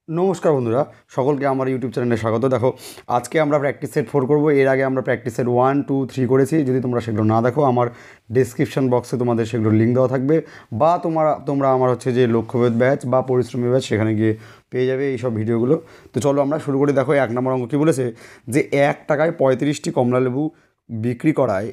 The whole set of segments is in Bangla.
নমস্কার বন্ধুরা, সকলকে আমার ইউটিউব চ্যানেলে স্বাগত। দেখো, আজকে আমরা প্র্যাকটিস সেট 4 করবো। এর আগে আমরা প্র্যাকটিস সেট 1, 2, 3 করেছি। যদি তোমরা সেগুলো না দেখো, আমার ডেসক্রিপশন বক্সে তোমাদের সেগুলোর লিঙ্ক দেওয়া থাকবে, বা তোমরা আমার যে লক্ষ্যভেদ ব্যাচ বা পরিশ্রমী ব্যাচ, সেখানে গিয়ে পেয়ে যাবে এই সব ভিডিওগুলো। তো চলো আমরা শুরু করি। দেখো, 1 নম্বর অঙ্ক কী বলেছে, যে 1 টাকায় 35টি কমলালেবু বিক্রি করায়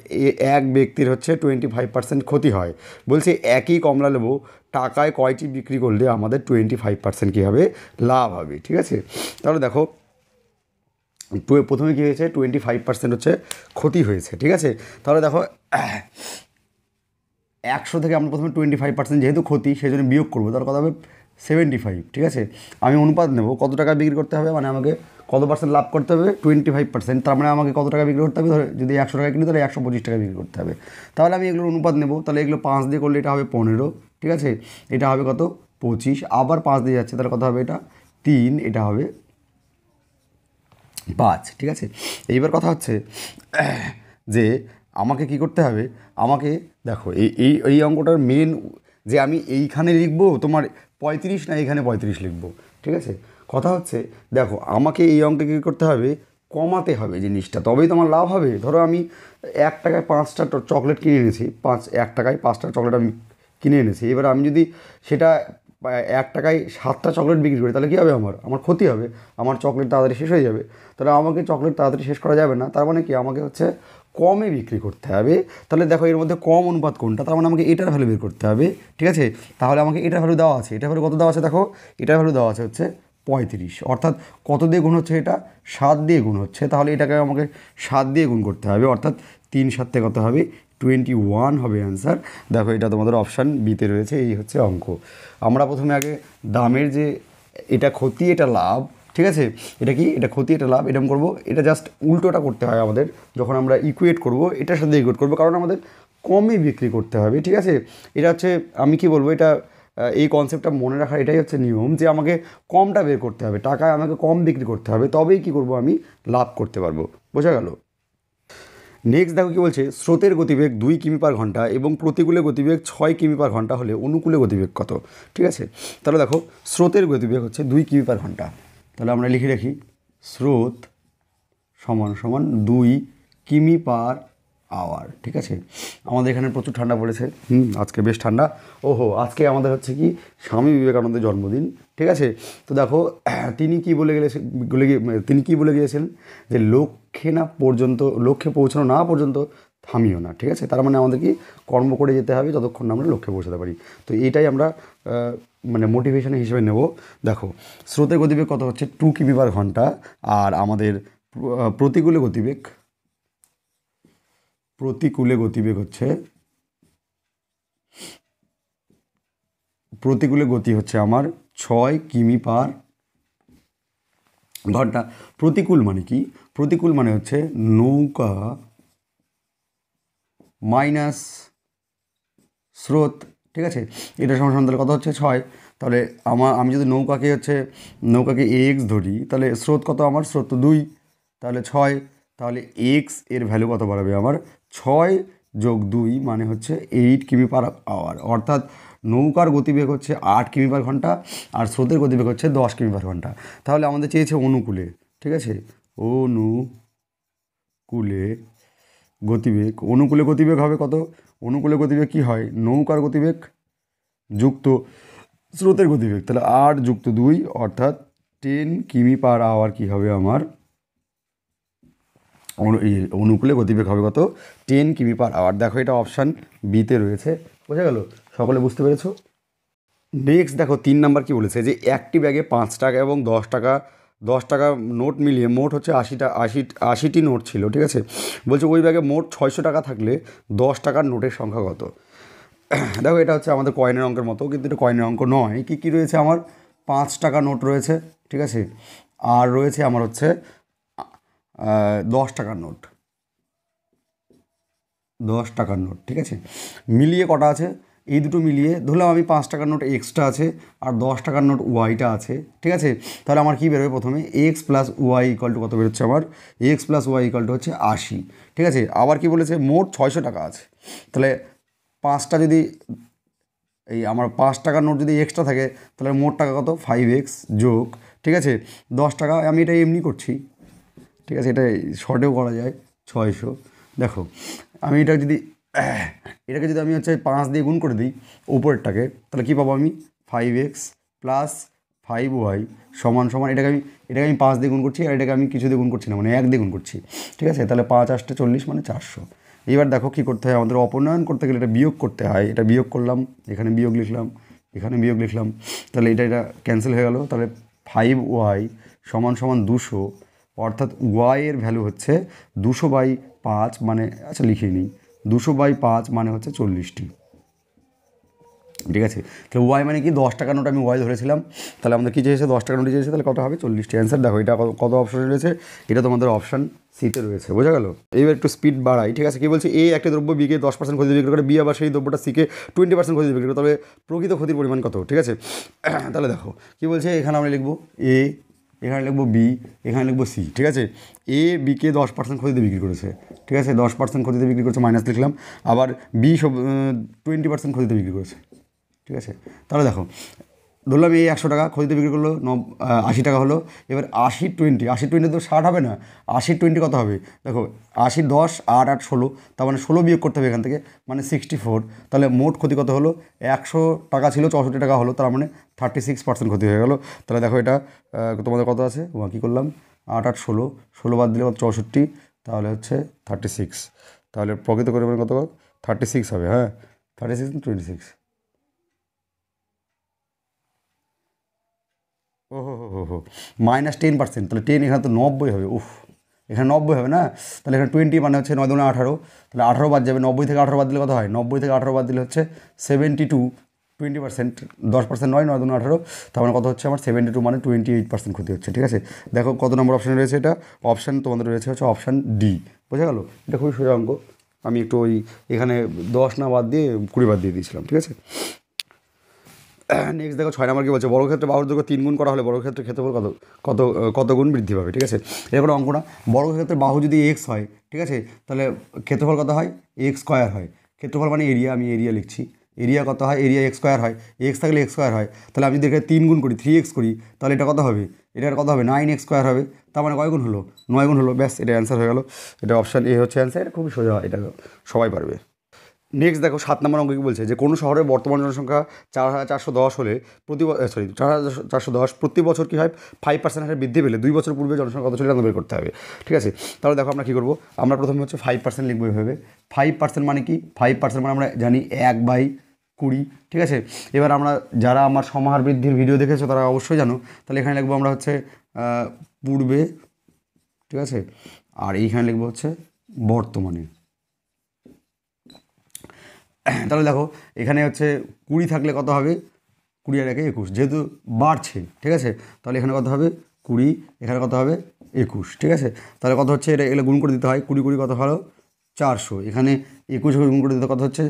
এক ব্যক্তির 25% ক্ষতি হয়। বলছে একই কমলালেবু টাকায় কয়টি বিক্রি করলে আমাদের 25% কী হবে, লাভ হবে। ঠিক আছে, তাহলে দেখো, প্রথমে কী হয়েছে, 25% ক্ষতি হয়েছে। ঠিক আছে, তাহলে দেখো 100 থেকে আমরা প্রথমে 25% যেহেতু ক্ষতি, সেই জন্য বিয়োগ করবো, তার কথা হবে 75। ঠিক আছে, আমি অনুপাত নেব কত টাকা বিক্রি করতে হবে, মানে আমাকে কত পার্সেন্ট লাভ করতে হবে, 25%। তার মানে আমাকে কত টাকা বিক্রি করতে হবে, ধরে যদি 100 টাকা কিনি তাহলে 125 টাকা বিক্রি করতে হবে। তাহলে আমি এগুলোর অনুপাত নেব, তাহলে এগুলো 5 দিয়ে করলে এটা হবে 15। ঠিক আছে, এটা হবে কত, 25। আবার 5 দিয়ে যাচ্ছে, তাহলে কত হবে, এটা 3, এটা হবে 5। ঠিক আছে, এইবার কথা হচ্ছে যে আমাকে কি করতে হবে, আমাকে দেখো এই এই এই অঙ্কটার মেন, যে আমি এইখানে লিখবো তোমার 35 না এইখানে 35 লিখবো। ঠিক আছে, কথা হচ্ছে দেখো, আমাকে এই অঙ্কে কী করতে হবে, কমাতে হবে জিনিসটা, তবেই তোমার লাভ হবে। ধরো আমি 1 টাকায় 5টা চকলেট কিনে এনেছি, 1 টাকায় 5টা চকলেট আমি কিনে এনেছি। এবার আমি যদি সেটা 1 টাকায় 7টা চকলেট বিক্রি করি, তাহলে কী হবে, আমার ক্ষতি হবে, আমার চকলেট তাড়াতাড়ি শেষ হয়ে যাবে। তাহলে আমাকে চকলেট তাড়াতাড়ি শেষ করা যাবে না, তার মানে কি, আমাকে কমে বিক্রি করতে হবে। তাহলে দেখো, এর মধ্যে কম অনুপাত কোনটা, তার মানে আমাকে এটার ভ্যালু বের করতে হবে। ঠিক আছে, তাহলে আমাকে এটার ভ্যালু দেওয়া আছে, এটার ভ্যালু কত দেওয়া আছে, দেখো এটার ভ্যালু দেওয়া আছে 35। অর্থাৎ কত দিয়ে গুণ হচ্ছে, এটা 7 দিয়ে গুণ হচ্ছে। তাহলে এটাকে আমাকে 7 দিয়ে গুণ করতে হবে, অর্থাৎ 3 7 কত হবে, 21 হবে অ্যান্সার। দেখো, এটা তোমাদের অপশান বিতে রয়েছে। এই হচ্ছে অঙ্ক। আমরা প্রথমে আগে দামের যে এটা ক্ষতি এটা লাভ, ঠিক আছে, এটা কি, এটা ক্ষতি এটা লাভ, এরকম করবো। এটা জাস্ট উল্টোটা করতে হয় আমাদের, যখন আমরা ইকুয়েট করব, এটার সাথে ইকুয়েট করবো, কারণ আমাদের কমে বিক্রি করতে হবে। ঠিক আছে, এটা আমি কি বলবো, এটা এই কনসেপ্টটা মনে রাখার এটাই নিয়ম, যে আমাকে কমটা বের করতে হবে, টাকায় আমাকে কম বিক্রি করতে হবে, তবেই কি করব, আমি লাভ করতে পারবো। বোঝা গেল? নেক্সট দেখো কী বলছে, স্রোতের গতিবেগ 2 কিমি পার ঘন্টা এবং প্রতিকূলে গতিবেগ 6 কিমি পার ঘন্টা হলে অনুকূলে গতিবেগ কত? ঠিক আছে, তাহলে দেখো, স্রোতের গতিবেগ 2 কিমি পার ঘন্টা। তাহলে আমরা লিখে রাখি, স্রোত সমান সমান 2 কিমি পার আওয়ার। ঠিক আছে, আমাদের এখানে প্রচুর ঠান্ডা পড়েছে। আজকে বেশ ঠান্ডা। ওহো, আজকে আমাদের কি, স্বামী বিবেকানন্দের জন্মদিন। ঠিক আছে, তো দেখো, তিনি কি বলে গিয়েছিলেন, যে লক্ষ্যে পৌঁছানো না পর্যন্ত থামিও না। ঠিক আছে, তার মানে আমাদের কি, কর্ম করে যেতে হবে যতক্ষণ না আমরা লক্ষ্যে পৌঁছাতে পারি। তো এইটাই আমরা মানে মোটিভেশন হিসেবে নেব। দেখো, স্রোতের গতিবেগ কত হচ্ছে, 2 কিমি পার ঘন্টা। আর আমাদের প্রতিকূলে গতিবেগ প্রতিকূলে গতি হচ্ছে আমার 6 কিমি পার ঘন্টা। প্রতিকূল মানে কি, প্রতিকূল মানে হচ্ছে নৌকা মাইনাস স্রোত। ঠিক আছে, এটা সমান তাহলে কত হচ্ছে, 6। তাহলে আমি যদি নৌকাকে এক্স ধরি, তাহলে স্রোত কত, আমার স্রোত তো 2, তাহলে 6। তাহলে এক্স এর ভ্যালু কত বাড়াবে, আমার 6 যোগ 2 মানে 8 কিমি পার আওয়ার। অর্থাৎ নৌকার গতিবেগ 8 কিমি পার ঘন্টা, আর স্রোতের গতিবেগ 10 কিমি পার ঘন্টা। তাহলে আমাদের চেয়েছে অনুকূলে। ঠিক আছে, অনুকূলে গতিবেগ হবে কত, অনুকূলে গতিবেগ কী হয়, নৌকার গতিবেগ যুক্ত স্রোতের গতিবেগ, তাহলে 8 যুক্ত 2 অর্থাৎ 10 কিমি পার আওয়ার কী হবে, আমার অনুকূলে গতিবেগ হবে কত, 10 কিমি পার আওয়ার। দেখো, এটা অপশান বিতে রয়েছে। বোঝা গেল? সকলে বুঝতে পেরেছো? নেক্সট দেখো, 3 নাম্বার কী বলেছে, যে একটি ব্যাগে 5 টাকা এবং 10 টাকা নোট মিলিয়ে মোট 80টি নোট ছিল। ঠিক আছে, বলছে ওই ব্যাগে মোট 600 টাকা থাকলে 10 টাকার নোটের সংখ্যা কত? দেখো, এটা আমাদের কয়েনের অঙ্কের মতো, কিন্তু এটা কয়েনের অঙ্ক নয়। কী রয়েছে, আমার 5 টাকা নোট রয়েছে। ঠিক আছে, আর রয়েছে আমার 10 টাকার নোট, 10 টাকার নোট। ঠিক আছে, মিলিয়ে কটা আছে, এই দুটো মিলিয়ে ধরলাম আমি 5 টাকার নোট এক্সটা আছে, আর 10 টাকার নোট ওয়াইটা আছে। ঠিক আছে, তাহলে আমার কী বেরোবে, প্রথমে x plus y equal to কত বেরোচ্ছে, আমার x plus y equal to 80। ঠিক আছে, আবার কি বলেছে, মোট 600 টাকা আছে। তাহলে 5টা যদি, আমার 5 টাকার নোট যদি এক্সট্রা থাকে, তাহলে মোট টাকা কত, 5x যোগ ঠিক আছে 10 টাকা, আমি এটা এমনি করছি, ঠিক আছে, এটা শর্টেও করা যায় 600। দেখো আমি এটাকে যদি আমি হচ্ছে 5 দিয়ে গুণ করে দিই উপরেরটাকে, তাহলে কী পাবো আমি 5x প্লাস 5y সমান সমান, এটাকে আমি 5 দিয়ে গুণ করছি, আর এটাকে আমি কিছু দিয়ে গুণ করছি না, মানে 1 দিয়ে গুণ করছি, ঠিক আছে। তাহলে 5 8 40 মানে 400। এবার দেখো কী করতে হয়, আমাদের অপনয়ন করতে গেলে এটা বিয়োগ করতে হয়, এটা বিয়োগ করলাম, এখানে বিয়োগ লিখলাম, এখানে বিয়োগ লিখলাম, তাহলে এটা ক্যান্সেল হয়ে গেল। তাহলে 5y সমান সমান 200, অর্থাৎ y এর ভ্যালু হচ্ছে 200/5, মানে আচ্ছা লিখিয়ে নিই, 200/5 মানে হচ্ছে 40টি, ঠিক আছে। তাহলে ওয়াই মানে কি 10 টাকার নোট আমি ওয়াই ধরেছিলাম, তাহলে আমাদের কী চেয়েছে 10 টাকার নোট চেয়েছে, তাহলে কত হবে 40টি। অ্যান্সার দেখো এটা কত অপশানে রয়েছে, এটা তোমাদের অপশান সিতে রয়েছে, বোঝা গেল। এইবার একটু স্পিড বাড়াই, ঠিক আছে। কী বলছে, এ একটা দ্রব্য বিকে 10% ক্ষতি বিক্রি করে, বি আবার সেই দ্রব্যটা সিকে 20% ক্ষতি বিক্রি করে, তবে প্রকৃত ক্ষতির পরিমাণ কত, ঠিক আছে। তাহলে দেখো কী বলছে, এখানে আমরা লিখবো এ, এখানে লিখবো বি, এখানে লিখবো সি, ঠিক আছে। এ বিকে 10% ক্ষতিতে বিক্রি করেছে, ঠিক আছে, 10% ক্ষতিতে বিক্রি করেছে, মাইনাস লিখলাম। আবার বি 20% ক্ষতিতে বিক্রি করেছে, ঠিক আছে। তাহলে দেখো ধরলাম এই 100 টাকা ক্ষতিতে বিক্রি করলো, 80 টাকা হলো। এবার 80 20 তো 60 হবে না, 80 কত হবে, দেখো 80 10 8 8 16, তার মানে 16 বিয়োগ করতে হবে এখান থেকে, মানে 64। তাহলে মোট ক্ষতি কত হলো, 100 টাকা ছিল 64 টাকা হলো, তার মানে 36% ক্ষতি হয়ে গেল। তাহলে দেখো এটা তোমাদের কত আছে, কী করলাম 8 8 16, 16 বাদ দিলে কত 64, তাহলে হচ্ছে 36। তাহলে প্রকৃত পরিমাণ কত 36 হবে, হ্যাঁ 36 26। ও হো -10%, তাহলে 10 এখানে তো 90 হবে, উফ এখানে 90 হবে না, তাহলে এখানে 20 মানে হচ্ছে 9 2 18, তাহলে 18 বাদ যাবে, 90 থেকে 18 বাদ দিলে কত হয়, 90 থেকে 18 বাদ দিলে হচ্ছে 72, 20%, 10% নয়, 9 2 18, তার মানে কত হচ্ছে আমার 72 মানে 28% ক্ষতি হচ্ছে, ঠিক আছে। দেখো কত নম্বর অপশানে রয়েছে, এটা অপশান তোমাদের রয়েছে হচ্ছে অপশান ডি, বোঝা গেল। এটা খুবই সোজা অঙ্ক, আমি একটু এখানে 10 না বাদ দিয়ে 20 বাদ দিয়ে দিয়েছিলাম, ঠিক আছে। নেক্সট দেখো 6 নম্বর কী বলছে, বর্গক্ষেত্রে বাহুর দৈর্ঘ্য 3 গুণ করা হলে বর্গক্ষেত্রের ক্ষেত্রফল কত কত গুণ বৃদ্ধি পাবে, ঠিক আছে। এরপর অঙ্কটা, বর্গক্ষেত্রের বাহু যদি এক্স হয়, ঠিক আছে, তাহলে ক্ষেত্রফল কত হয়, এক্স স্কোয়ার হয়। ক্ষেত্রফল মানে এরিয়া, আমি এরিয়া লিখছি, এরিয়া কত হয়, এরিয়া এক্স স্কোয়ার হয়, এক্স থাকলে এক্স স্কোয়ার হয়, তাহলে আমি যদি এখানে 3 গুণ করি 3x করি, তাহলে এটা কত হবে, এটার কত হবে 9x স্কোয়ার হবে, তার মানে কয় গুণ হলো 9 গুণ হলো, ব্যাস এটা অ্যান্সার হয়ে গেল। এটা অপশান এ হচ্ছে অ্যান্সার, এটা খুবই সোজা, এটা সবাই পারবে। নেক্সট দেখো 7 নম্বর অঙ্ক কী বলছে, যে কোনো শহরের বর্তমান জনসংখ্যা 4410 হলে 4410 প্রতি বছর কী হয় 5% হারে বৃদ্ধি পেলে 2 বছর পূর্বে জনসংখ্যা কত ছিল বের করতে হবে, ঠিক আছে। তাহলে দেখো আমরা কী করবো, আমরা প্রথমে হচ্ছে 5% লিখবো এভাবে। 5% মানে কি, 5% মানে আমরা জানি 1/20, ঠিক আছে। এবার আমরা যারা আমার সমাহার বৃদ্ধির ভিডিও দেখেছো তারা অবশ্যই জানো, তাহলে এখানে লিখবো আমরা হচ্ছে পূর্বে, ঠিক আছে, আর এইখানে লিখবো হচ্ছে বর্তমানে। তাহলে দেখো এখানে হচ্ছে 20 থাকলে কত হবে, 20 আর 1 21, যেহেতু বাড়ছে, ঠিক আছে, তাহলে এখানে কত হবে 20, এখানে কত হবে 21, ঠিক আছে। তাহলে কত হচ্ছে, এটা এগুলো গুণ করে দিতে হয়, 20 20 কত হলো 400, এখানে 21 গুণ করে দিতে কত হচ্ছে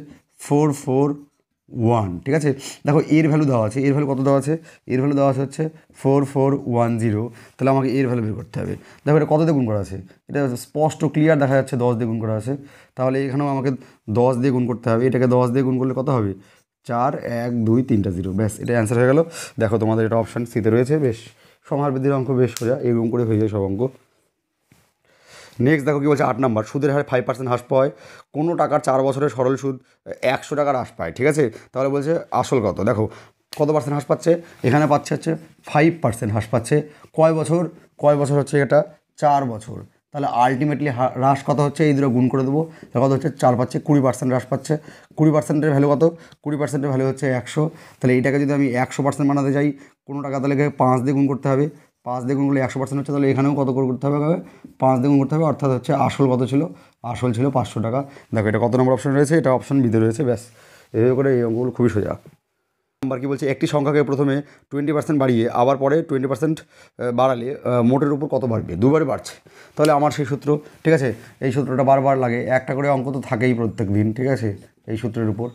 441, ঠিক আছে। দেখো এর ভ্যালু দেওয়া আছে, এর ভ্যালু কত দেওয়া আছে, এর ভ্যালু দেওয়া আছে হচ্ছে 4410, তাহলে আমাকে এর ভ্যালু বের করতে হবে। দেখো এটা কত দিয়ে গুণ করা আছে, এটা স্পষ্ট ক্লিয়ার দেখা যাচ্ছে 10 দিয়ে গুণ করা আছে, তাহলে এখানেও আমাকে 10 দিয়ে গুণ করতে হবে, এটাকে 10 দিয়ে গুণ করলে কত হবে 4 1 2 3টা 0, ব্যাস এটা অ্যান্সার হয়ে গেল। দেখো তোমাদের এটা অপশান সিতে রয়েছে, বেশ সমাহার বৃদ্ধির অঙ্ক বেশ সোজা, এরকম করে হয়ে যায় সব অঙ্ক। নেক্সট দেখো কী বলছে 8 নম্বর, সুদের হারে 5% হ্রাস পায়, কোনো টাকার 4 বছরের সরল সুদ 100 টাকার হ্রাস পায়, ঠিক আছে। তাহলে বলছে আসল কত, দেখো কত পার্সেন্ট হ্রাস পাচ্ছে, এখানে পাচ্ছে হচ্ছে 5% হ্রাস পাচ্ছে, কয় বছর হচ্ছে এটা 4 বছর, তাহলে আলটিমেটলি হ্রাস কত হচ্ছে, এই দুটো গুণ করে দেবো, কত হচ্ছে 4 পাচ্ছে, 20% হ্রাস পাচ্ছে। 20%-এর ভ্যালু কত, 20%-এর ভ্যালু হচ্ছে 100, তাহলে এইটাকে যদি আমি 100% বানাতে চাই কোনো টাকা, তাহলে 5 দিয়ে গুণ করতে হবে, 5 দিয়ে গুণ করলে 100% হচ্ছে, তাহলে এখানেও কত করে করতে হবে, 5 দিয়ে গুণ করতে হবে, অর্থাৎ হচ্ছে আসল কত ছিল, আসল ছিল 500 টাকা। দেখো এটা কত নম্বর অপশন রয়েছে, এটা অপশন বিতে রয়েছে, ব্যাস এভাবে করে এই অঙ্কগুলো খুবই সোজা। নাম্বার কী বলছে, একটি সংখ্যাকে প্রথমে 20% বাড়িয়ে আবার পরে 20% বাড়ালে মোটের উপর কত বাড়বে, দুবারে বাড়ছে, তাহলে আমার সেই সূত্র, ঠিক আছে, এই সূত্রটা বারবার লাগে, একটা করে অঙ্ক তো থাকেই প্রত্যেক দিন, ঠিক আছে, এই সূত্রের উপর।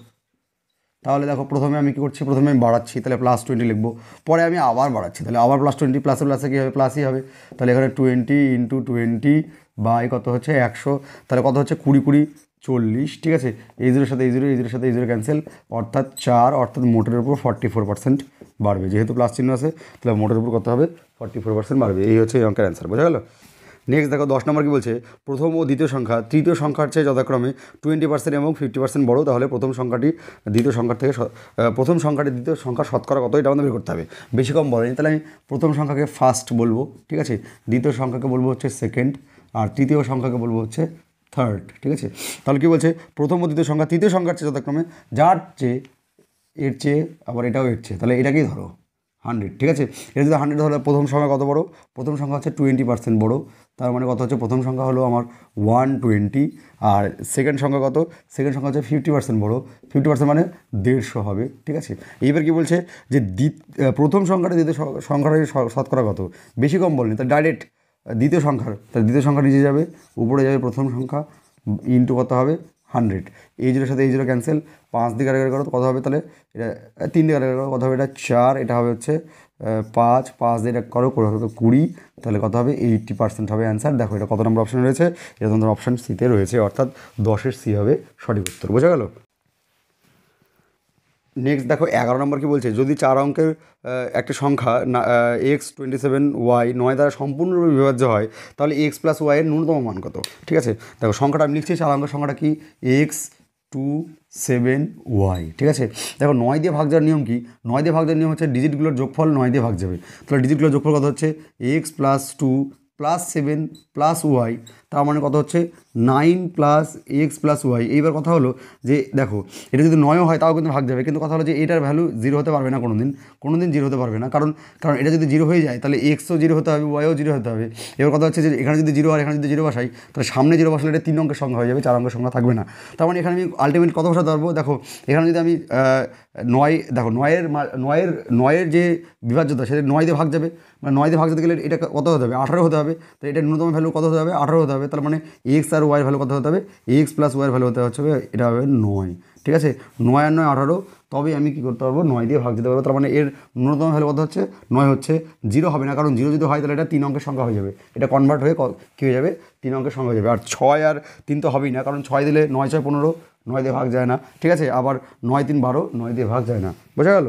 তাহলে দেখো প্রথমে আমি কী করছি, প্রথমে আমি বাড়াচ্ছি, তাহলে +20 লিখবো, পরে আমি আবার বাড়াচ্ছি, তাহলে আবার +20, প্লাসে প্লাসে কী হবে প্লাসই হবে, তাহলে এখানে 20 × 20 বাই কত হচ্ছে 100, তাহলে কত হচ্ছে 20 20 40, ঠিক আছে, এই জিরোর সাথে এই জিরো, এই জিরোর সাথে এই জিরো ক্যান্সেল, অর্থাৎ 4, অর্থাৎ মোটের উপর 44% বাড়বে, যেহেতু প্লাস চিহ্ন আছে তাহলে মোটের উপর কত হবে 44% বাড়বে। এই হচ্ছে এই অঙ্কের অ্যান্সার, বোঝা গেল। নেক্সট দেখো 10 নম্বর কী বলছে, প্রথম ও দ্বিতীয় সংখ্যা তৃতীয় সংখ্যার চেয়ে যথাক্রমে 20% এবং 50% বড়, তাহলে প্রথম সংখ্যাটি দ্বিতীয় সংখ্যার থেকে প্রথম সংখ্যাটি দ্বিতীয় সংখ্যার শতকরা কত, এটা আমাদের বের করতে হবে। বেশি কম বলেনি, তাহলে আমি প্রথম সংখ্যাকে ফার্স্ট বলবো, ঠিক আছে, দ্বিতীয় সংখ্যাকে বলবো হচ্ছে সেকেন্ড, আর তৃতীয় সংখ্যাকে বলবো হচ্ছে থার্ড, ঠিক আছে। তাহলে কী বলছে, প্রথম ও দ্বিতীয় সংখ্যা তৃতীয় সংখ্যার চেয়ে যথাক্রমে যার চেয়ে, এর চেয়ে, আবার এটাও এর চেয়ে, তাহলে এটাকেই ধরো 100, ঠিক আছে। এটা যদি 100 হলে প্রথম সংখ্যা কত বড়, প্রথম সংখ্যা হচ্ছে 20% বড়, তার মানে কত হচ্ছে, প্রথম সংখ্যা হলো আমার 120, আর সেকেন্ড সংখ্যা কত, সেকেন্ড সংখ্যা হচ্ছে 50% বড়, 50% মানে 150 হবে, ঠিক আছে। এইবার কি বলছে যে প্রথম সংখ্যাটা দ্বিতীয় সংখ্যাটার শতকরা কত, বেশি কম বলেনি, তাহলে ডাইরেক্ট দ্বিতীয় সংখ্যার, তাহলে দ্বিতীয় সংখ্যা নিচে যাবে, উপরে যাবে প্রথম সংখ্যা, ইন্টু কত হবে 100, এই জিরোর সাথে এই জিরো ক্যান্সেল, 5 দিকে আগে করো কত হবে, তাহলে এটা 3 দিকে আগে করো কত হবে, এটা 4, এটা হবে হচ্ছে 5 দিয়ে এটা করো হবে 20, তাহলে কত হবে 80% হবে অ্যান্সার। দেখো এটা কত নম্বর অপশানে রয়েছে, এটা তোমাদের অপশান সিতে রয়েছে, অর্থাৎ 10-এর সি হবে সঠিক উত্তর, বোঝা গেল। নেক্সট দেখো 11 নম্বর কি বলছে, যদি 4 অঙ্কের একটা সংখ্যা x27y 9 দ্বারা সম্পূর্ণরূপে বিভাজ্য হয়, তাহলে x + y এর ন্যূনতম মান কত, ঠিক আছে। দেখো সংখ্যাটা আমি লিখছি, 4 অঙ্কের সংখ্যাটা কি x27y, ঠিক আছে। দেখো 9 দিয়ে ভাগ যাওয়ার নিয়ম কি, 9 দিয়ে ভাগ যাওয়ার নিয়ম হচ্ছে ডিজিটগুলোর যোগফল 9 দিয়ে ভাগ যাবে, তাহলে ডিজিটগুলোর যোগফল কত হচ্ছে x + 2 + 7 + y, তার মানে কত হচ্ছে 9 + x + y। এইবার কথা হলো যে দেখো এটা যদি 9ও হয় তাও কিন্তু ভাগ যাবে, কিন্তু কথা হলো যে এটার ভ্যালু 0 হতে পারবে না, কোনো দিন 0 হতে পারবে না, কারণ এটা যদি 0 হয়ে যায় তাহলে এক্সও 0 হতে হবে, ওয়াইও 0 হতে হবে। এবার কথা হচ্ছে যে এখানে যদি 0 আর এখানে যদি 0 বসাই, তাহলে সামনে 0 বসালে এটা 3 অঙ্কের সংখ্যা হয়ে যাবে, 4 অঙ্কের সংখ্যা থাকবে না। তার মানে এখানে আমি আলটিমেট কত বসাতে পারবো, দেখো এখানে যদি আমি 9, দেখো 9-এর যে বিভাজ্যতা সেটা 9 দিয়ে ভাগ যাবে, মানে 9 দিয়ে ভাগ যেতে গেলে এটা কত হতে হবে 18 হতে হবে, তো এটা ন্যূনতম ভ্যালু কত হতে হবে 18 হতে হবে, তার মানে এক্স আর ওয়াইয়ের ভ্যালু কত হতে হবে, x + y এর ভ্যালু হতে হচ্ছে এটা হবে 9, ঠিক আছে। 9 আর 9 18, তবে আমি কী করতে পারবো 9 দিয়ে ভাগ দিতে পারবো, তার মানে এর ন্যূনতম ভ্যালু কত হচ্ছে 9 হচ্ছে, 0 হবে না, কারণ 0 যদি হয় তাহলে এটা 3 অঙ্কের সংখ্যা হয়ে যাবে, এটা কনভার্ট হয়ে কী হয়ে যাবে 3 অঙ্কের সংখ্যা হয়ে যাবে। আর 6 আর 3 তো হবেই না, কারণ 6 দিলে 9 6 15, 9 দিয়ে ভাগ যায় না, ঠিক আছে। আবার 9 3 12, 9 দিয়ে ভাগ যায় না, বোঝা গেল।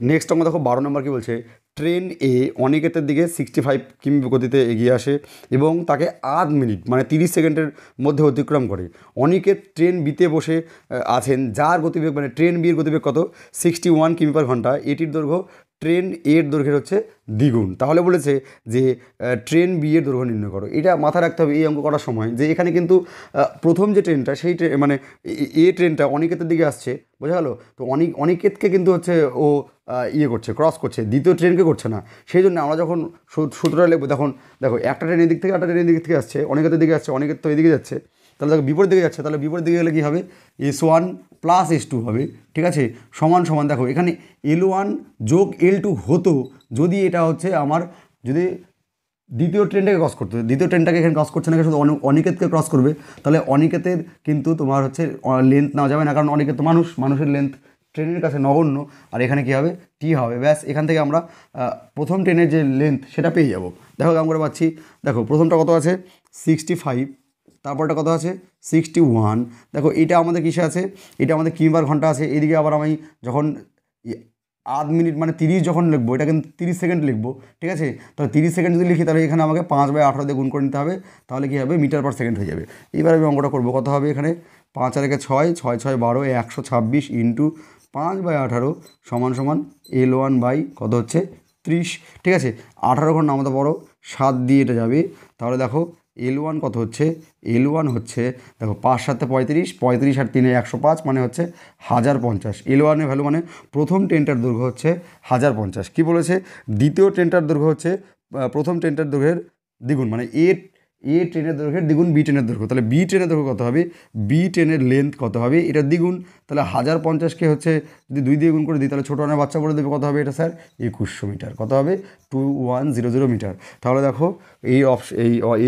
নেক্সট আমরা দেখো 12 নম্বর কী বলছে, ট্রেন এ অনিকেতের দিকে 65 কিমি গতিতে এগিয়ে আসে এবং তাকে 8 মিনিট মানে 30 সেকেন্ডের মধ্যে অতিক্রম করে। অনিকেত ট্রেন বিতে বসে আছেন, যার গতিবেগ মানে ট্রেন বির গতিবেগ কত 61 কিমি/ঘন্টা, এটির দৈর্ঘ্য ট্রেন এর দৈর্ঘ্যের হচ্ছে দ্বিগুণ। তাহলে বলেছে যে ট্রেন বি এর দৈর্ঘ্য নির্ণয় করো। এটা মাথায় রাখতে হবে এই অঙ্ক করার সময়, যে এখানে কিন্তু প্রথম যে ট্রেনটা সেই মানে এ ট্রেনটা অনিকেতের দিকে আসছে, বোঝা গেল। তো অনিকেতকে কিন্তু হচ্ছে ও করছে, ক্রস করছে, দ্বিতীয় ট্রেনকে করছে না। সেই জন্য আমরা যখন সূত্রটা লিখবো, তখন দেখো একটা ট্রেনের দিক থেকে একটা ট্রেনের দিক থেকে আসছে, অনিকেতের দিকে আসছে, অনিকেত তো এদিকে যাচ্ছে, তাহলে দেখো বিপরীত দিকে যাচ্ছে, তাহলে বিপরীত দিকে গেলে কী হবে S1 + S2 হবে, ঠিক আছে, সমান সমান। দেখো এখানে L1 + L2 হতো যদি এটা হচ্ছে আমার, যদি দ্বিতীয় ট্রেনটাকে ক্রস করতে, দ্বিতীয় ট্রেনটাকে এখানে ক্রস করছে না, শুধু অনিকেতকে ক্রস করবে, তাহলে অনিকেতের কিন্তু তোমার হচ্ছে লেন্থ নেওয়া যাবে না, কারণ অনিকেত তো মানুষের লেন্থ ট্রেনের কাছে নগণ্য, আর এখানে কী হবে টি হবে, ব্যাস। এখান থেকে আমরা প্রথম ট্রেনের যে লেন্থ সেটা পেয়ে যাব। দেখো কেমন করে পাচ্ছি, দেখো প্রথমটা কত আছে 65, তারপরটা কত আছে 61, দেখো এটা আমাদের কিসে আছে, এটা আমাদের কিমি/ঘন্টা আছে। এদিকে আবার আমি যখন 8 মিনিট মানে 30 যখন লিখবো, এটা কিন্তু 30 সেকেন্ড লিখবো, ঠিক আছে। তাহলে 30 সেকেন্ড যদি লিখি, তাহলে এখানে আমাকে 5/18 দিয়ে গুণ করে নিতে হবে, তাহলে কী হবে মিটার/সেকেন্ড হয়ে যাবে। এবার আমি অঙ্কটা করবো, কত হবে এখানে 5 আর 6 6 6 12 126 ইন্টু 5/18 সমান সমান L1 কত হচ্ছে 30, ঠিক আছে। 18 ঘন্টা আমাদের বড়, 7 দিয়ে এটা যাবে, তাহলে দেখো L1 কত হচ্ছে, L1 হচ্ছে দেখো 5 7 35, 35 আর 3 105, মানে হচ্ছে 1050। L1 এর ভ্যালু মানে প্রথম ট্রেনটার দৈর্ঘ্য হচ্ছে 1050। কী বলেছে, দ্বিতীয় ট্রেনটার দৈর্ঘ্য হচ্ছে প্রথম ট্রেনটার দৈর্ঘ্যের দ্বিগুণ, মানে এ ট্রেনের দৈর্ঘ্যের দ্বিগুণ বি ট্রেনের দৈর্ঘ্য, তাহলে বি ট্রেনের দৈর্ঘ্য কত হবে, বি ট্রেনের লেন্থ কত হবে এটা দ্বিগুণ, তাহলে 1050কে হচ্ছে যদি 2 দিয়ে গুণ করে দিই, তাহলে ছোটো অনেক বাচ্চা বলে দেবে কত হবে এটা স্যার 2100 মিটার, কত হবে 2100 মিটার। তাহলে দেখো এই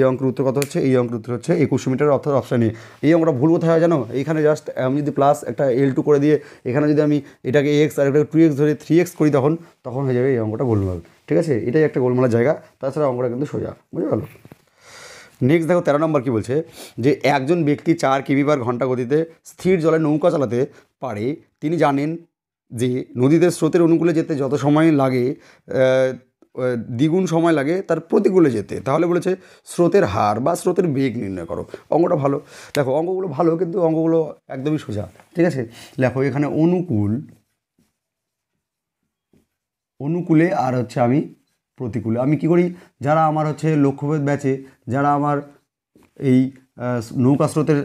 অঙ্কের উত্তর কত হচ্ছে, এই অঙ্কের উত্তর হচ্ছে 2100 মিটার, অর্থাৎ অপশান এ। এই অঙ্কটা ভুল কোথায় হয় জানো, এইখানে জাস্ট আমি যদি প্লাস একটা L2 করে দিয়ে এখানে যদি আমি এটাকে এক্স আর এটাকে 2x ধরে 3x করি, তখন হয়ে যাবে এই অঙ্কটা গোলমাল, ঠিক আছে। এটাই একটা গোলমালের জায়গা, তাছাড়া অঙ্কটা কিন্তু সোজা, বুঝে গেল। নেক্সট দেখো 13 নম্বর কী বলছে, যে একজন ব্যক্তি 4 কিমি/ঘন্টা গতিতে স্থির জলে নৌকা চালাতে পারে, তিনি জানেন যে নদীতে স্রোতের অনুকূলে যেতে যত সময় লাগে দ্বিগুণ সময় লাগে তার প্রতিকূলে যেতে, তাহলে বলেছে স্রোতের হার বা স্রোতের বেগ নির্ণয় করো। অঙ্কটা ভালো, দেখো অঙ্কগুলো ভালো কিন্তু অঙ্কগুলো একদমই সোজা, ঠিক আছে। দেখো এখানে অনুকূলে আর হচ্ছে আমি প্রতিকূলে, আমি কি করি, যারা আমার হচ্ছে লক্ষ্যভেদ ব্যাচে, যারা আমার এই নৌকা স্রোতের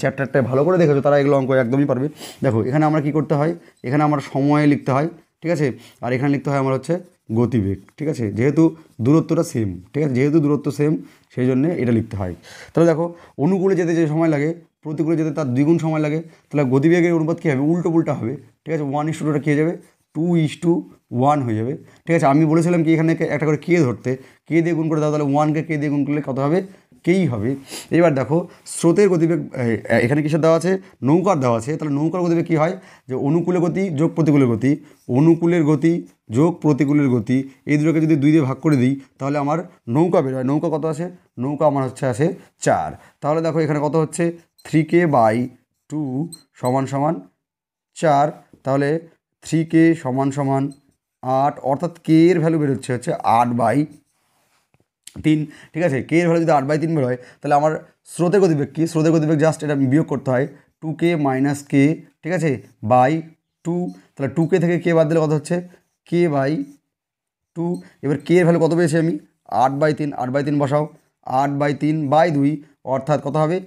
চ্যাপ্টারটায় ভালো করে দেখেছো তারা এগুলো অঙ্ক একদমই পারবে। দেখো এখানে আমরা কি করতে হয়, এখানে আমার সময় লিখতে হয়, ঠিক আছে, আর এখানে লিখতে হয় আমার হচ্ছে গতিবেগ, ঠিক আছে, যেহেতু দূরত্বটা সেম, ঠিক আছে, যেহেতু দূরত্ব সেম সেই জন্যে এটা লিখতে হয়। তাহলে দেখো অনুকূলে যেতে যে সময় লাগে প্রতিকূলে যেতে তার দ্বিগুণ সময় লাগে, তাহলে গতিবেগের অনুপাত কী হবে, উল্টা হবে, ঠিক আছে, 1:2 কী হয়ে যাবে, 2:1 হয়ে যাবে, ঠিক আছে। আমি বলেছিলাম কি এখানে একটা করে কে ধরতে, কে দিয়ে গুণ করে দাও, তাহলে 1কে কে দিয়ে গুণ করলে কত হবে, কেই হবে। এবার দেখো স্রোতের গতিবেগ এখানে কিসের দেওয়া আছে, নৌকার দেওয়া আছে, তাহলে নৌকার গতিবেগ কী হয়, যে অনুকূলে গতি যোগ প্রতিকূলের গতি, অনুকূলের গতি যোগ প্রতিকূলের গতি, এই দুটোকে যদি 2 দিয়ে ভাগ করে দিই তাহলে আমার নৌকা বের হয়। নৌকা কত আছে, নৌকা আমার হচ্ছে আছে 4। তাহলে দেখো এখানে কত হচ্ছে 3k/2 = 4, তাহলে 3k = 8, অর্থাৎ কে এর ভ্যালু বেরোচ্ছে হচ্ছে 8/3, ঠিক আছে। কে এর ভ্যালু যদি 8/3 বেরোয় তাহলে আমার স্রোতের গতিবেগ কি, স্রোতের গতিবেগ জাস্ট এটা বিয়োগ করতে হয় 2k - k, ঠিক আছে, /2, তাহলে 2k থেকে কে বাদ দিলে কত হচ্ছে k/2। এবার কে এর ভ্যালু কত পেয়েছি আমি 8/3, 8/3 বসাও, 8/3/2 অর্থাৎ কত হবে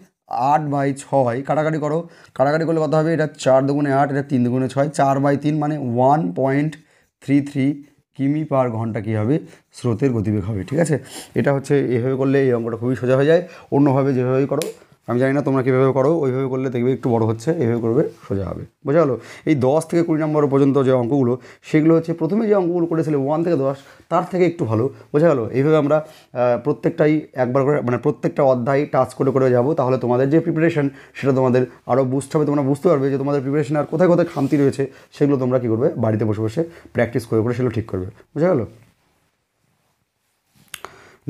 8/6, কাটাকাটি করো, কাটাকাটি করলে কত হবে, এটা 4 দুগুণে 8, এটা 3 দুগুণে 6, 4/3 মানে 1.33 কিমি/ঘন্টা কী হবে, স্রোতের গতিবেগ হবে, ঠিক আছে। এটা হচ্ছে এভাবে করলে এই অঙ্কটা খুবই সোজা হয়ে যায়। অন্যভাবে যেভাবেই করো, আমি জানি না তোমরা কীভাবে করো, ওইভাবে করলে দেখবে একটু বড় হচ্ছে, এইভাবে করবে সোজা হবে, বোঝা গেলো। এই 10 থেকে 20 নম্বর পর্যন্ত যে অঙ্কগুলো সেগুলো হচ্ছে প্রথমে যে অঙ্কগুলো করেছিলে 1 থেকে 10 তার থেকে একটু ভালো, বোঝা গেলো। এইভাবে আমরা প্রত্যেকটাই একবার করে মানে প্রত্যেকটা অধ্যায় টাচ করে করে যাবো, তাহলে তোমাদের যে প্রিপারেশন সেটা তোমাদের আরও বুঝতে হবে, তোমরা বুঝতে পারবে যে তোমাদের প্রিপারেশন আর কোথায় কোথায় খামতি রয়েছে, সেগুলো তোমরা কী করবে, বাড়িতে বসে বসে প্র্যাকটিস করে করে সেগুলো ঠিক করবে, বোঝা গেলো।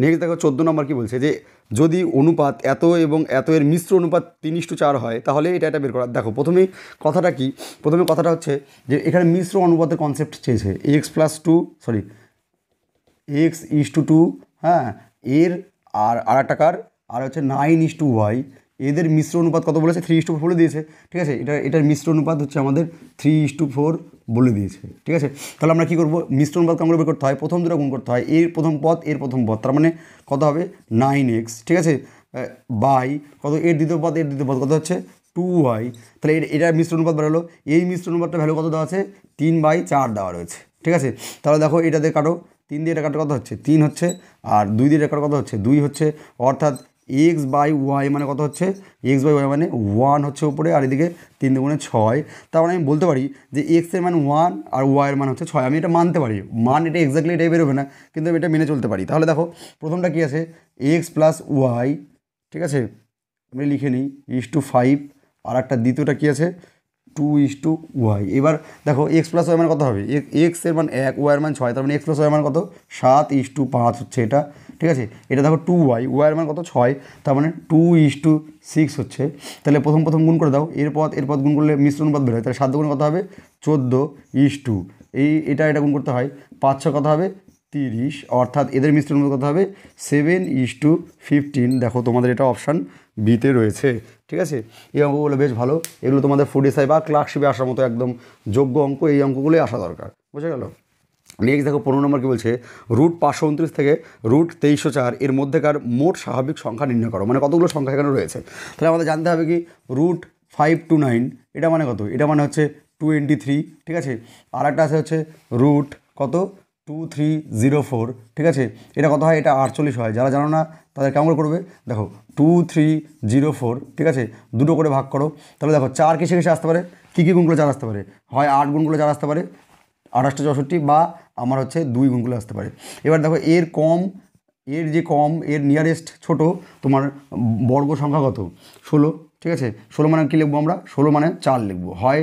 নেক্সট দেখো 14 নম্বর কী বলছে, যে যদি অনুপাত এত এবং এত এর মিশ্র অনুপাত 3:4 হয় তাহলে এটা বের করা। দেখো প্রথমেই কথাটা কি, প্রথমে কথাটা হচ্ছে যে এখানে মিশ্র অনুপাতের কনসেপ্ট চেয়েছে x+2, হ্যাঁ, এর আর একটা কার আর হচ্ছে 9:y, এদের মিশ্র অনুপাত কত বলেছে 3:4 বলে দিয়েছে, ঠিক আছে। এটার মিশ্র অনুপাত হচ্ছে আমাদের 3:4 বলে দিয়েছে, ঠিক আছে। তাহলে আমরা কী করবো, মিশ্র অনুপাতকে আমরা বের করতে হয়, প্রথম দুটো গুণ করতে হয়, এর প্রথম পদ এর প্রথম পদ, তার মানে কত হবে 9x, ঠিক আছে, বাই কত এর দ্বিতীয় পদ কত হচ্ছে 2y, তাহলে এটার মিশ্র অনুপাত বেরোলো। এই মিশ্র অনুপাতটা ভ্যালু কত দেওয়া আছে 3/4 দেওয়া রয়েছে, ঠিক আছে। তাহলে দেখো এটা দিয়ে কাটো, 3 দিয়ে এটা কাটো কত হচ্ছে 3 হচ্ছে, আর 2 দিয়ে এটা কাটো কত হচ্ছে 2 হচ্ছে, অর্থাৎ x/y মানে কত হচ্ছে, x/y মানে 1 হচ্ছে উপরে, আর এদিকে 3 দুগুণে 6, তার মানে আমি বলতে পারি যে x এর মান 1 আর y এর মান হচ্ছে 6, আমি এটা মানতে পারি, এটা এক্স্যাক্টলি এটাই বেরোবে না কিন্তু আমি এটা মেনে চলতে পারি। তাহলে দেখো প্রথমটা কী আছে x+y, ঠিক আছে, আমি লিখে নিই = 5, আর একটা দ্বিতীয়টা কী আছে 2:y। এবার দেখো x+y মানে কত হবে, x এর মান 1, y এর মান 6, তার মানে x+y মান কত 7:5 হচ্ছে এটা, ঠিক আছে। এটা দেখো 2y, y এর মান কত 6, তার মানে 2:6 হচ্ছে। তাহলে প্রথম গুণ করে দাও, এরপর গুণ করলে মিশ্র অনুপাত বের হয়, তাহলে 7 গুণ কত হবে 14:, এটা গুণ করতে হয় 5 কত হবে 30, অর্থাৎ এদের মিশ্র অনুপাত কত হবে 7:15। দেখো তোমাদের এটা অপশান বিতে রয়েছে, ঠিক আছে। এই অঙ্কগুলো বেশ ভালো, এগুলো তোমাদের ফুড এসআই বা ক্লার্কশিপে আসার মতো একদম যোগ্য অঙ্ক, এই অঙ্কগুলোই আসা দরকার, বোঝা গেল। নেক্সট দেখো 15 নম্বর কী বলছে, √529 থেকে √2304 এর মধ্যেকার মোট স্বাভাবিক সংখ্যা নির্ণয় করো, মানে কতগুলো সংখ্যা এখানে রয়েছে। তাহলে আমাদের জানতে হবে কি √529 এটা মানে কত, এটা মানে হচ্ছে 23, ঠিক আছে। আর একটা আছে হচ্ছে √2304, ঠিক আছে, এটা কত হয়, এটা 48 হয়। যারা জানো না তাদের কেমন করবে, দেখো 2304, ঠিক আছে, দুটো করে ভাগ করো, তাহলে দেখো 4 কিসে কিসে আসতে পারে, কী গুণ করলে 4 আসতে পারে, হয় 8 গুণ করলে 4 আসতে পারে 2864, বা আমার হচ্ছে 2 গুণ করলে আসতে পারে। এবার দেখো এর নিয়ারেস্ট ছোট তোমার বর্গ সংখ্যা কত 16, ঠিক আছে। 16 মানে কী লিখবো আমরা, 16 মানে 4 লিখবো, হয়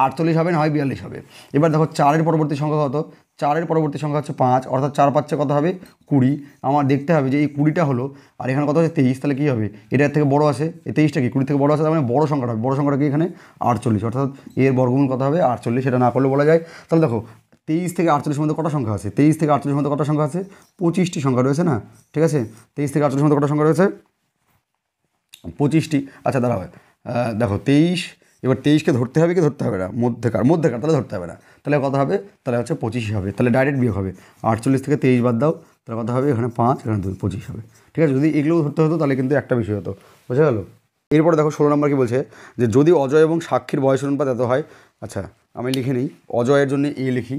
48 হবে না হয় 42 হবে। এবার দেখো 4-এর পরবর্তী সংখ্যা কত 4-এর পরবর্তী সংখ্যা হচ্ছে 5, অর্থাৎ 4 5 কত হবে 20। আমার দেখতে হবে যে এই 20টা হলো আর এখানে কত হচ্ছে 23, তাহলে কী হবে এটার থেকে বড় আছে, এই 23টা কি 20 থেকে বড় আছে, তার মানে বড় সংখ্যাটা হবে, বড় সংখ্যাটা কি এখানে 48, অর্থাৎ এর বর্গমূল কত হবে 48, সেটা না করলে বলা যায়। তাহলে দেখো 23 থেকে 48 মধ্যে কটা সংখ্যা আছে, 23 থেকে 48 মধ্যে কটা সংখ্যা আছে, 25টি সংখ্যা রয়েছে না, ঠিক আছে। 23 থেকে 48 মধ্যে কটা সংখ্যা রয়েছে, 25টি। আচ্ছা দাঁড়াও, দেখো 23, এবার 23কে ধরতে হবে কি ধরতে হবে না, মধ্যেকার তাহলে ধরতে হবে না, তাহলে কত হবে, তাহলে হচ্ছে 25 হবে, তাহলে ডাইরেক্ট বিয়োগ হবে, 48 থেকে 23 বাদ দাও, তাহলে কত হবে এখানে 5 এখানে 2, 25 হবে, ঠিক আছে। যদি এগুলোও ধরতে হতো তাহলে কিন্তু একটা বিষয় হতো, বোঝা গেল। এরপরে দেখো 16 নম্বর কি বলছে, যে যদি অজয় এবং সাক্ষীর বয়সের অনুপাত এত হয়। আচ্ছা আমি লিখে নিই, অজয়ের জন্য এ লিখি,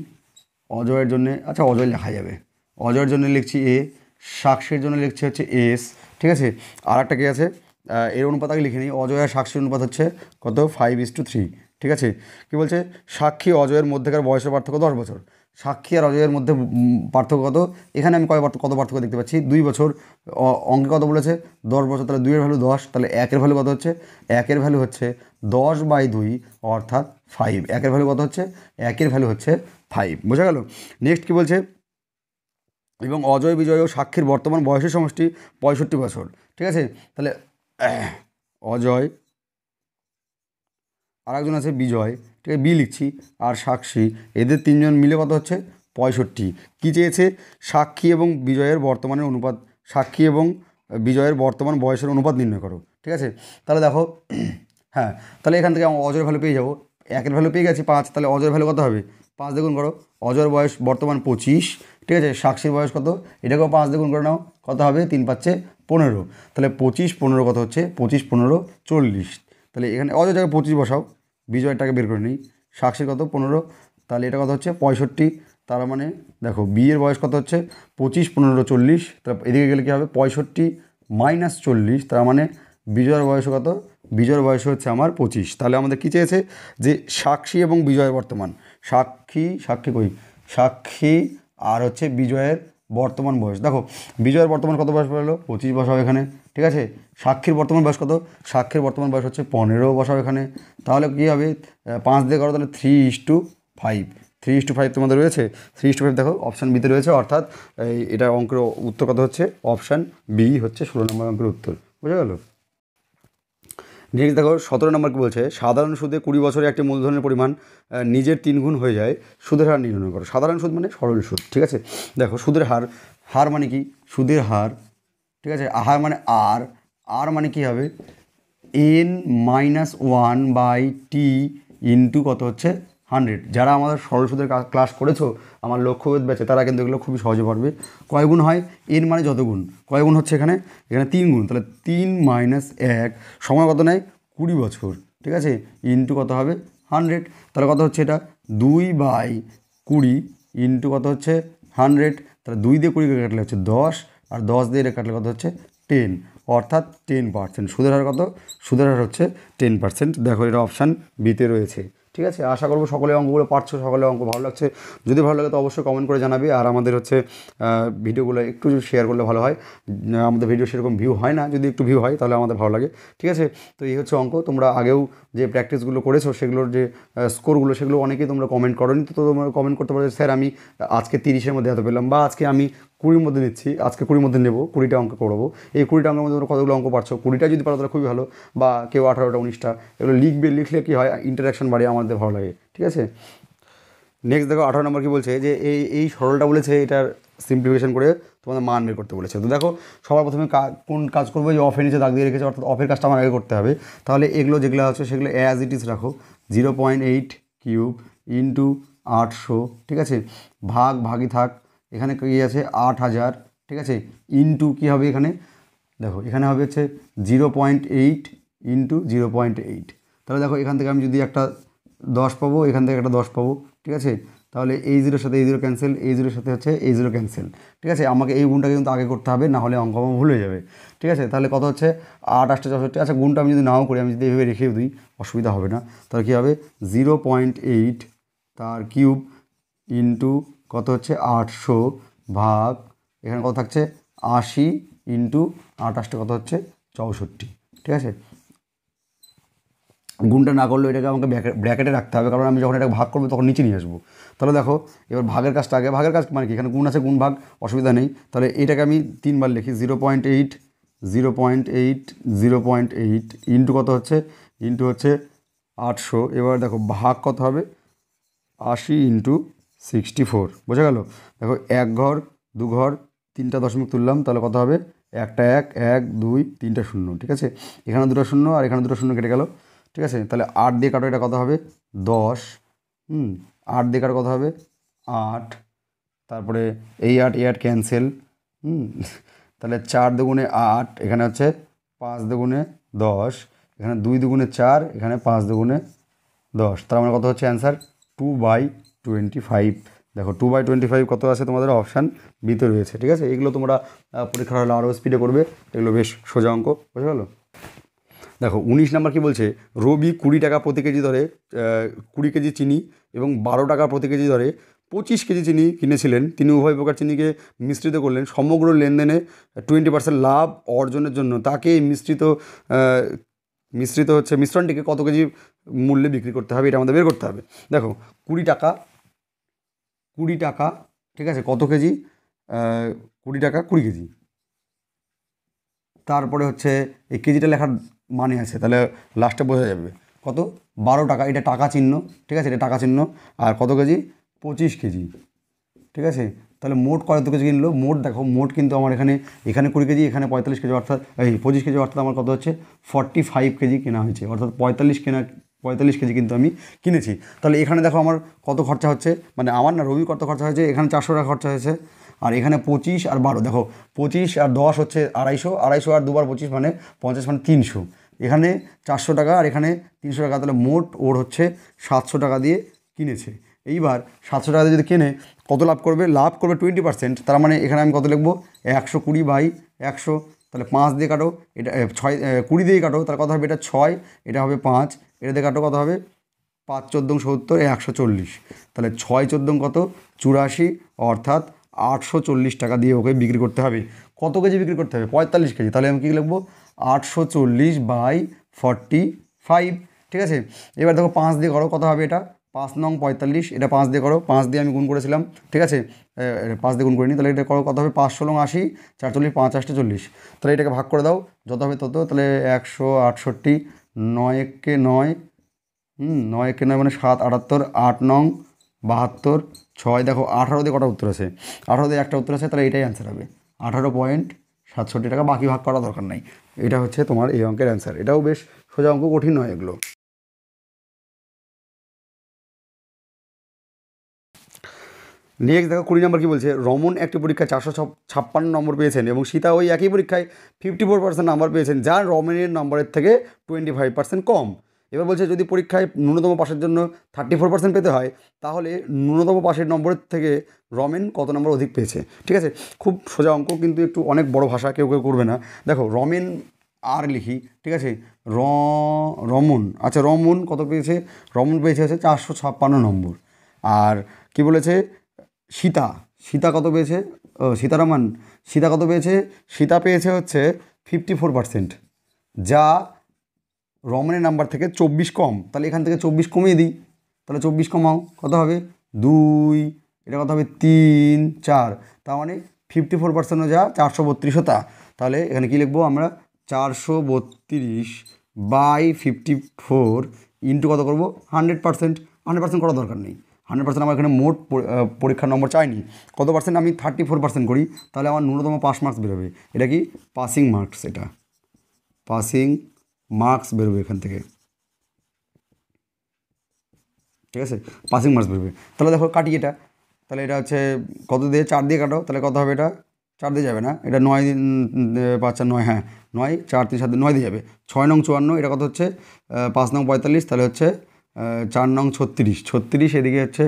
অজয়ের জন্য, আচ্ছা অজয় লেখা যাবে, অজয়ের জন্য লিখছি এ, সাক্ষীর জন্য লিখছি হচ্ছে এস, ঠিক আছে। আর একটা কি আছে, এর অনুপাত আগে লিখে নিই, অজয় আর সাক্ষীর অনুপাত হচ্ছে কত 5:3, ঠিক আছে। কি বলছে, সাক্ষী অজয়ের মধ্যেকার বয়সের পার্থক্য 10 বছর। সাক্ষী আর অজয়ের মধ্যে পার্থক্য কত, এখানে আমি কত পার্থক্য দেখতে পাচ্ছি 2 বছর, অঙ্কে কত বলেছে 10 বছর, তাহলে 2-এর ভ্যালু 10, তাহলে 1-এর ভ্যালু কত হচ্ছে, 1-এর ভ্যালু হচ্ছে 10/2 অর্থাৎ 5, 1-এর ভ্যালু কত হচ্ছে, 1-এর ভ্যালু হচ্ছে 5, বোঝা গেল। নেক্সট কি বলছে, এবং অজয় বিজয় ও সাক্ষীর বর্তমান বয়সের সমষ্টি 65 বছর, ঠিক আছে। তাহলে অজয়, আর একজন আছে বিজয়, ঠিক আছে বি লিখছি, আর সাক্ষী, এদের 3 জন মিলে কত হচ্ছে 65। কী চেয়েছে, সাক্ষী এবং বিজয়ের বর্তমানের অনুপাত, সাক্ষী এবং বিজয়ের বর্তমান বয়সের অনুপাত নির্ণয় করো, ঠিক আছে। তাহলে দেখো হ্যাঁ, তাহলে এখান থেকে আমরা অজয়ের ভ্যালু পেয়ে যাবো, 1-এর ভ্যালু পেয়ে গেছি 5, তাহলে অজয়ের ভ্যালু কত হবে 5 দ্বিগুণ করো, অজয়ের বয়স বর্তমান 25, ঠিক আছে। সাক্ষীর বয়স কত, এটাকেও 5 দ্বিগুণ করে নাও, কত হবে 3 × 5 = 15, তাহলে 25 15 কত হচ্ছে 25 15 40, তাহলে এখানে অজয় জায়গায় 25 বসাও, বিজয়টাকে বের করে নিই, সাক্ষীর কত 15, তাহলে এটা কত হচ্ছে 65, তার মানে দেখো বিয়ের বয়স কত হচ্ছে 25 15 40, তাহলে এদিকে গেলে কী হবে 65 - 40, তার মানে বিজয়ের বয়স কত, বিজয়ের বয়স হচ্ছে আমার 25। তাহলে আমাদের কী চেয়েছে, যে সাক্ষী এবং বিজয়ের বর্তমান, সাক্ষী কই, সাক্ষী আর হচ্ছে বিজয়ের বর্তমান বয়স। দেখো বিজয়ের বর্তমান কত বয়স বলো 25 বসাও এখানে, ঠিক আছে। সাক্ষীর বর্তমান বয়স কত, সাক্ষীর বর্তমান বয়স হচ্ছে 15 বসাও এখানে, তাহলে কী হবে 5 দিয়ে করো, তাহলে 3:5, 3:5 তোমাদের রয়েছে, 3:5 দেখো অপশান বিতে রয়েছে, অর্থাৎ এটা অঙ্কের উত্তর কত হচ্ছে, অপশান বি হচ্ছে 16 নম্বর অঙ্কের উত্তর, বোঝা গেল। নেক্সট দেখো 17 নম্বর কি বলছে, সাধারণ সুদে 20 বছরে একটি মূলধনের পরিমাণ নিজের 3 গুণ হয়ে যায়, সুদের হার নির্ণয় করো। সাধারণ সুদ মানে সরল সুদ, ঠিক আছে। দেখো সুদের হার, হার মানে কি সুদের হার, ঠিক আছে। হার মানে আর মানে কি হবে n-1/t ইন্টু কত হচ্ছে 100। যারা আমাদের সরল সুদের ক্লাস করেছো আমার লক্ষ্যবোধ ব্যাচে, তারা কিন্তু এগুলো খুবই সহজে পারবে। কয় গুণ হয়, n মানে যত গুণ, কয় গুণ হচ্ছে এখানে 3 গুণ, তাহলে 3 - 1 সময় কত নেয় 20 বছর, ঠিক আছে, ইন্টু কত হবে 100, তাহলে কত হচ্ছে এটা 2/20 ইন্টু কত হচ্ছে 100, তাহলে 2 দিয়ে 20 কাটলে হচ্ছে 10, আর 10 দিয়ে কাটলে কত হচ্ছে 10, অর্থাৎ 10%। সুদের হার কত, সুদের হার হচ্ছে 10%। দেখো এটা অপশান বিতে রয়েছে, ঠিক আছে। আশা করবো সকলে অঙ্কগুলো পারছো, সকলে অঙ্ক ভালো লাগছে। যদি ভালো লাগে তো অবশ্যই কমেন্ট করে জানাবে, আর আমাদের হচ্ছে ভিডিওগুলো একটু শেয়ার করলে ভালো হয়। আমাদের ভিডিও সেরকম ভিউ হয় না, যদি একটু ভিউ হয় তাহলে আমাদের ভালো লাগে, ঠিক আছে। তো এই হচ্ছে অঙ্ক, তোমরা আগেও যে প্র্যাকটিসগুলো করেছো সেগুলোর যে স্কোরগুলো সেগুলো অনেকেই তোমরা কমেন্ট করোনি, তো তোমরা কমেন্ট করতে পারো স্যার আমি আজকে 30-এর মধ্যে এত পেলাম, বা আজকে আমি 20-র মধ্যে নিচ্ছি, আজকে 20-র মধ্যে নেবো, 20টা অঙ্ক করবো। এই 20টা অঙ্কের মধ্যে তোমরা কতগুলো অঙ্ক পারছো, 20টা যদি পারো তাহলে খুবই ভালো, বা কেউ 18টা 19টা, এগুলো লিখবে, লিখলে কী হয় ইন্টারাকশন বাড়ে, আমাদের ভালো লাগে, ঠিক আছে। নেক্সট দেখো 18 নম্বর কি বলছে, যে এই সরলটা বলেছে এটার সিম্পলিফিকেশন করে তোমাদের মান বের করতে বলেছে। তো দেখো সবার প্রথমে কোন কাজ করবো, যে অফের নিচে দাগ দিয়ে রেখেছে, অর্থাৎ অফের কাজটা আমার আগে করতে হবে। তাহলে এগুলো যেগুলো আছে সেগুলো অ্যাজ ইট ইজ রাখো, 0.8 কিউব ইন্টু 800, ঠিক আছে, ভাগই থাক, এখানে কী আছে 8000, ঠিক আছে, ইন্টু কী হবে এখানে, দেখো এখানে হবে হচ্ছে 0.8 ইন্টু 0.8, তাহলে দেখো এখান থেকে আমি যদি একটা 10 পাবো, এখান থেকে একটা 10 পাবো, ঠিক আছে। তাহলে এই জিরোর সাথে এই জিরো ক্যান্সেল, এই জিরোর সাথে হচ্ছে এই জিরো ক্যান্সেল, ঠিক আছে। আমাকে এই গুণটাকে কিন্তু আগে করতে হবে, না হলে অঙ্ক আমার ভুল হয়ে যাবে, ঠিক আছে। তাহলে কত হচ্ছে 8 8 64, আচ্ছা গুণটা আমি যদি নাও করি, আমি যদি এইভাবে রেখেও দিই অসুবিধা হবে না, তাহলে কী হবে 0.8 তার কিউব ইন্টু কত হচ্ছে 800 ভাগ, এখানে কত থাকছে 80 ইন্টু 28 কত হচ্ছে 64, ঠিক আছে। গুণটা না করলে এটাকে আমাকে ব্র্যাকেটে রাখতে হবে, কারণ আমি যখন এটা ভাগ করবো তখন নিচে নিয়ে আসবো। তাহলে দেখো এবার ভাগের কাজটা আগে, ভাগের কাজ মানে কি, এখানে গুণ আছে, গুণ ভাগ অসুবিধা নেই। তাহলে এটাকে আমি 3বার লিখি, 0.8 0.8 0.8 ইন্টু কত হচ্ছে, ইন্টু হচ্ছে 800। এবার দেখো ভাগ কত হবে, 80 ইন্টু 64, বোঝা গেল। দেখো 1 ঘর 2 ঘর 3টা দশমিক তুললাম, তাহলে কত হবে, একটা 1 1 2 3টা 0, ঠিক আছে। এখানে 2টা 0 আর এখানে 2টা 0 কেটে গেল, ঠিক আছে। তাহলে 8 দিয়ে কাটো, এটা কত হবে 10, 8 দিয়ে কাটো কত হবে 8, তারপরে এই 8 এই 8 ক্যান্সেল, তাহলে 4 দুগুণে 8, এখানে হচ্ছে 5 দুগুণে 10, এখানে 2 দুগুণে 4, এখানে 5 দুগুণে 10, তার মানে কত হচ্ছে অ্যান্সার 2/25। দেখো 2/25 কত আছে তোমাদের অপশান বিতে রয়েছে, ঠিক আছে। এগুলো তোমরা পরীক্ষার হলে আরও স্পিডে করবে, এগুলো বেশ সোজা অঙ্ক, বুঝে গেলো। দেখো 19 নাম্বার কী বলছে, রবি 20 টাকা প্রতি কেজি দরে 20 কেজি চিনি এবং 12 টাকা প্রতি কেজি দরে 25 কেজি চিনি কিনেছিলেন। তিনি উভয় প্রকার চিনিকে মিশ্রিত করলেন। সমগ্র লেনদেনে 20% লাভ অর্জনের জন্য তাকে এই মিশ্রণটিকে কত কেজি মূল্যে বিক্রি করতে হবে, এটা আমাদের বের করতে হবে। দেখো 20 টাকা, ঠিক আছে, কত কেজি, 20 টাকা 20 কেজি। তারপরে হচ্ছে এই কেজিটা লেখার মানে আছে, তাহলে লাস্টে বোঝা যাবে কত, 12 টাকা, এটা টাকা চিহ্ন, ঠিক আছে, এটা টাকা চিহ্ন। আর কত কেজি, 25 কেজি, ঠিক আছে। তাহলে মোট কত কেজি কিনলো, মোট দেখো মোট কিন্তু আমার এখানে 20 কেজি, এখানে 45 কেজি, অর্থাৎ 25 কেজি, অর্থাৎ আমার কত হচ্ছে 45 কেজি কেনা হয়েছে, অর্থাৎ 45 কেজি কিন্তু আমি কিনেছি। তাহলে এখানে দেখো আমার কত খরচা হচ্ছে, মানে আমার না, রবি কত খরচা হয়েছে, এখানে 400 টাকা খরচা হয়েছে, আর এখানে 25 আর 12, দেখো 25 আর 10 হচ্ছে 250, 250 আর 2 বার 25 মানে 50 মানে 300, এখানে 400 টাকা আর এখানে 300 টাকা, তাহলে মোট ওর হচ্ছে 700 টাকা দিয়ে কিনেছে। এইবার 700 টাকা দিয়ে যদি কেনে কত লাভ করবে, লাভ করবে 20%, তার মানে এখানে আমি কত লিখবো, 120/100, তাহলে 5 দিয়ে কাটো, এটা 20 দিয়ে কাটো, তার কথা হবে এটা 6, এটা হবে 5, এটা দিয়ে কাটো কত হবে, 5 14 70, 140, তাহলে 6 14 কত 84, অর্থাৎ 840 টাকা দিয়ে ওকে বিক্রি করতে হবে। কত কেজি বিক্রি করতে হবে, 45 কেজি, তাহলে আমি কী লিখবো, 840/45, ঠিক আছে। এবার দেখো 5 দিয়ে করো কত হবে, এটা 5 নং 45, এটা 5 দিয়ে করো, 5 দিয়ে আমি গুণ করেছিলাম, ঠিক আছে, 5 দিয়ে গুণ করিনি, তাহলে এটা করো কত হবে, 5 ষোলো 80, 4 40 5 8 40, তাহলে এটাকে ভাগ করে দাও, যত হবে তত, তাহলে 168, 9 একে 9, 9 একে 9 মানে 7 78, 8 নং 72, 6, দেখো 18 দিয়ে কটা উত্তর আছে, 18 দিয়ে একটা উত্তর আছে, তাহলে এটাই অ্যান্সার হবে 18.67 টাকা, বাকি ভাগ করা দরকার নাই। এটা হচ্ছে তোমার এই অঙ্কের অ্যান্সার। এটাও বেশ সোজা অঙ্ক, কঠিন নয় এগুলো। নেক্সট দেখো 20 নম্বর কী বলছে, রমন একটি পরীক্ষায় 456 নম্বর পেয়েছেন এবং সীতা ওই একই পরীক্ষায় 54% নাম্বার পেয়েছেন, যা রমেনের নম্বরের থেকে 25% কম। এবার বলছে যদি পরীক্ষায় ন্যূনতম পাসের জন্য 34% পেতে হয়, তাহলে ন্যূনতম পাসের নম্বরের থেকে রমেন কত নম্বর অধিক পেয়েছে, ঠিক আছে। খুব সোজা অঙ্ক, কিন্তু একটু অনেক বড় ভাষা, কেউ কেউ করবে না। দেখো রমেন আর লিখি, ঠিক আছে, রমন, আচ্ছা রমন কত পেয়েছে, রমন পেয়েছে হচ্ছে 456 নম্বর। আর কি বলেছে, সীতা কত পেয়েছে, সীতা কত পেয়েছে, সীতা পেয়েছে হচ্ছে 54%, যা রমনের নাম্বার থেকে 24 কম। তাহলে এখান থেকে 24 কমিয়ে দিই, তাহলে 24 কমাও কত হবে 2, এটা কত হবে 3 4, তার মানে 54% যা 432 তা। তাহলে এখানে কী লিখবো আমরা, 432/54 ইন্টু কত করবো 100%, 100% করার দরকার নেই, 100% আমার এখানে মোট পরীক্ষার নম্বর চাইনি, কত পার্সেন্ট, আমি 34% করি, তাহলে আমার ন্যূনতম পাস মার্কস বেরোবে, এটা কি পাসিং মার্কস, এটা পাসিং মার্কস বেরোবে এখান থেকে, ঠিক আছে, পাসিং মার্কস বেরোবে। তাহলে দেখো কাটি এটা, তাহলে এটা হচ্ছে কত দিয়ে, 4 দিয়ে কাটো, তাহলে কত হবে, এটা 4 দিয়ে যাবে না, এটা 9 5 4 9, হ্যাঁ 9, 4 3 7 9 দিয়ে যাবে, 6 নং 54, এটা কত হচ্ছে 5 নং 45, তাহলে হচ্ছে 4 নং 36, এদিকে হচ্ছে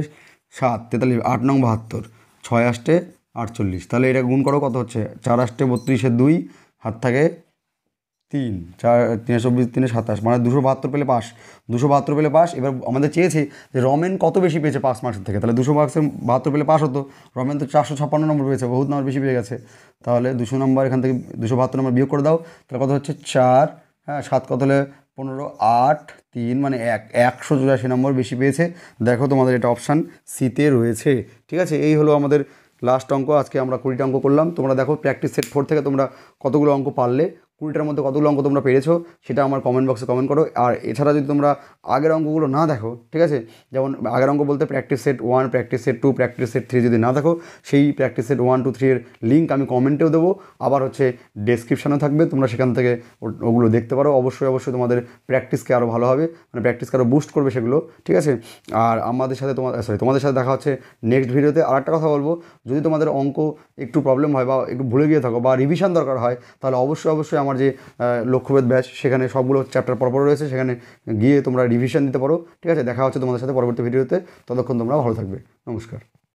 7 43, 8 নং 72, 6 8 48, তাহলে এটা গুণ করো কত হচ্ছে, 4 8 32, 2 হাত থাকে 3 4 3 24 3 27, মানে 272 পেলে পাস, 272 পেলে পাস। এবার আমাদের চেয়েছে যে রমেন কত বেশি পেয়েছে পাস মার্কসের থেকে, তাহলে 272 পেলে পাস হতো, রমেন তো 456 নম্বর পেয়েছে, বহুত নম্বর বেশি পেয়ে গেছে, তাহলে 200 নম্বর এখান থেকে 272 নম্বর বিয়োগ করে দাও, তাহলে কত হচ্ছে 4, হ্যাঁ 7 কত হলে 15, 8, 3 মানে 184 নম্বর বেশি পেয়েছে। দেখো তোমাদের এটা অপশান সিতে রয়েছে। ঠিক আছে, এই হলো আমাদের লাস্ট অঙ্ক। আজকে আমরা 20টা অঙ্ক করলাম। তোমরা দেখো প্র্যাকটিস সেট 4 থেকে তোমরা কতগুলো অঙ্ক পারলে, 20টার মধ্যে কতগুলো অঙ্ক তোমরা পেরেছো সেটা আমার কমেন্ট বক্সে কমেন্ট করো। আর এছাড়া যদি তোমরা আগের অঙ্কগুলো না দেখো, ঠিক আছে, যেমন আগের অঙ্ক বলতে practice set 1, practice set 2, practice set 3 যদি না দেখো, সেই প্র্যাকটিস সেট 1, 2, 3 এর লিঙ্ক আমি কমেন্টেও দেবো, আবার হচ্ছে ডেসক্রিপশানেও থাকবে, তোমরা সেখান থেকে ওগুলো দেখতে পারো। অবশ্যই তোমাদের প্র্যাকটিসকে আরও ভালো হবে, মানে প্র্যাকটিসকে আরও বুস্ট করবে সেগুলো। ঠিক আছে, আর আমাদের সাথে তোমাদের সাথে দেখা হচ্ছে নেক্সট ভিডিওতে। আর একটা কথা বলবো, যদি তোমাদের অঙ্ক একটু প্রবলেম হয় বা একটু ভুলে গিয়ে থাকো বা রিভিশন দরকার হয়, তাহলে অবশ্যই আমার যে লক্ষ্যভেদ ব্যাচ, সেখানে সবগুলো চ্যাপ্টার পরপর রয়েছে, সেখানে গিয়ে তোমরা রিভিশন দিতে পারো। ঠিক আছে, দেখা হচ্ছে তোমাদের সাথে পরবর্তী ভিডিওতে। ততক্ষণ তোমরা ভালো থাকবে। নমস্কার।